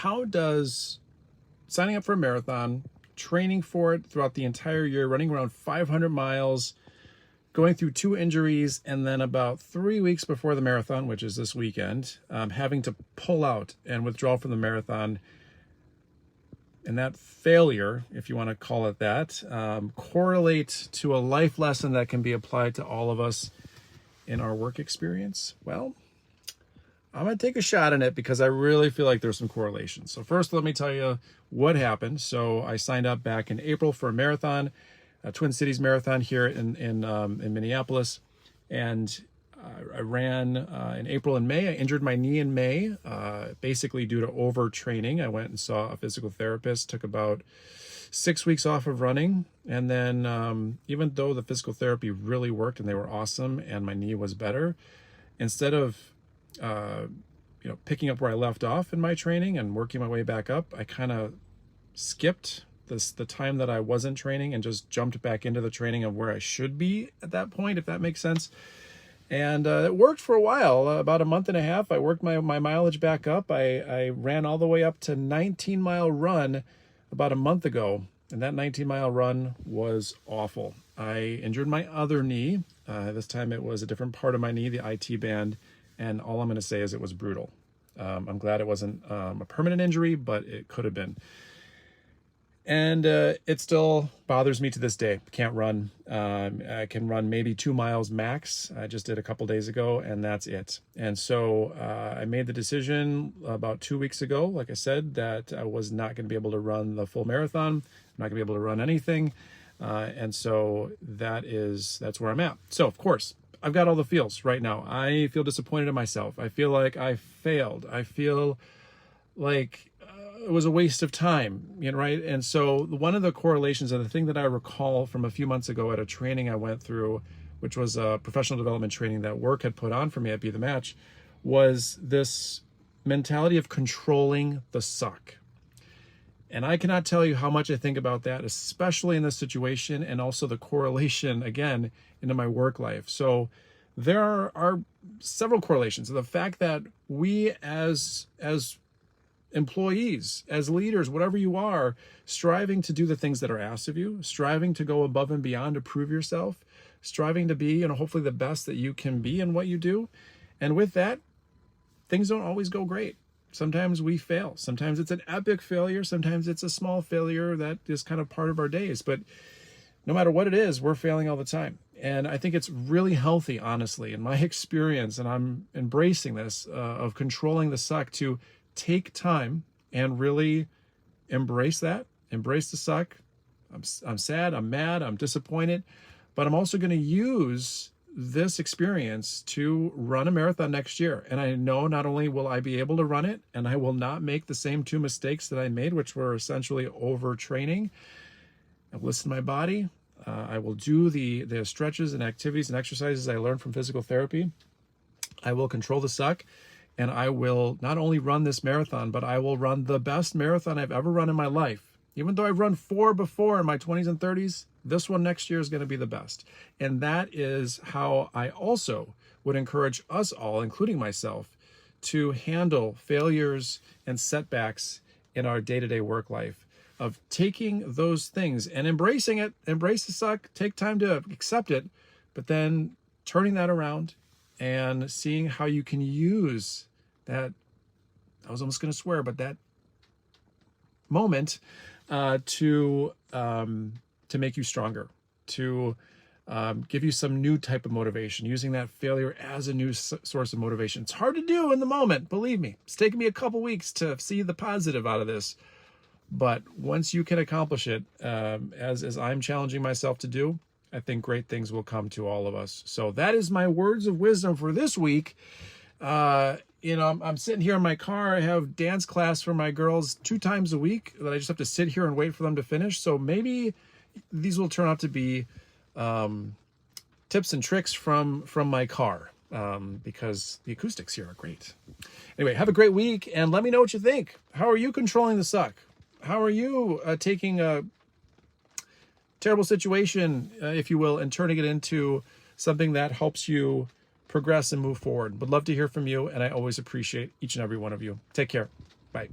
how does signing up for a marathon, training for it throughout the entire year, running around 500 miles, going through 2 injuries, and then about 3 weeks before the marathon, which is this weekend, having to pull out and withdraw from the marathon, and that failure, if you want to call it that, correlate to a life lesson that can be applied to all of us in our work experience? Well, I'm going to take a shot in it because I really feel like there's some correlations. So first, let me tell you what happened. So I signed up back in April for a marathon, a Twin Cities Marathon here in Minneapolis. And I ran in April and May. I injured my knee in May, basically due to overtraining. I went and saw a physical therapist, took about 6 weeks off of running. And then even though the physical therapy really worked and they were awesome and my knee was better, instead of picking up where I left off in my training and working my way back up, I kind of skipped the time that I wasn't training and just jumped back into the training of where I should be at that point, if that makes sense. And it worked for a while, about a month and a half. I worked my mileage back up. I ran all the way up to 19-mile run about a month ago, and that 19-mile run was awful. I injured my other knee. This time it was a different part of my knee, the IT band, and all I'm going to say is it was brutal. I'm glad it wasn't a permanent injury, but it could have been. And it still bothers me to this day. Can't run. I can run maybe 2 miles max. I just did a couple days ago, and that's it. And so I made the decision about 2 weeks ago, like I said, that I was not going to be able to run the full marathon. I'm not going to be able to run anything. And so that's where I'm at. So, of course, I've got all the feels right now. I feel disappointed in myself. I feel like I failed. I feel like it was a waste of time, right? And so one of the correlations, and the thing that I recall from a few months ago at a training I went through, which was a professional development training that work had put on for me at Be The Match, was this mentality of controlling the suck. And I cannot tell you how much I think about that, especially in this situation, and also the correlation, again, into my work life. So there are several correlations. The fact that we as employees, as leaders, whatever you are, striving to do the things that are asked of you, striving to go above and beyond to prove yourself, striving to be, hopefully the best that you can be in what you do. And with that, things don't always go great. Sometimes we fail. Sometimes it's an epic failure. Sometimes it's a small failure that is kind of part of our days. But no matter what it is, we're failing all the time. And I think it's really healthy, honestly, in my experience, and I'm embracing this, of controlling the suck, to take time and really embrace that, embrace the suck. I'm sad, I'm mad, I'm disappointed, but I'm also going to use this experience to run a marathon next year. And I know not only will I be able to run it, and I will not make the same 2 mistakes that I made, which were essentially overtraining. I've listened to my body. I will do the stretches and activities and exercises I learned from physical therapy. I will control the suck. And I will not only run this marathon, but I will run the best marathon I've ever run in my life. Even though I've run 4 before in my 20s and 30s, this one next year is going to be the best. And that is how I also would encourage us all, including myself, to handle failures and setbacks in our day-to-day work life, of taking those things and embracing it, embrace the suck, take time to accept it, but then turning that around and seeing how you can use that, I was almost going to swear, but that moment to make you stronger, to give you some new type of motivation, using that failure as a new source of motivation. It's hard to do in the moment, believe me. It's taken me a couple weeks to see the positive out of this. But once you can accomplish it, as I'm challenging myself to do, I think great things will come to all of us. So that is my words of wisdom for this week. I'm sitting here in my car. I have dance class for my girls 2 times a week that I just have to sit here and wait for them to finish. So maybe these will turn out to be tips and tricks from my car, because the acoustics here are great. Anyway, have a great week, and let me know what you think. How are you controlling the suck? How are you taking a terrible situation, if you will, and turning it into something that helps you progress and move forward? Would love to hear from you, and I always appreciate each and every one of you. Take care. Bye.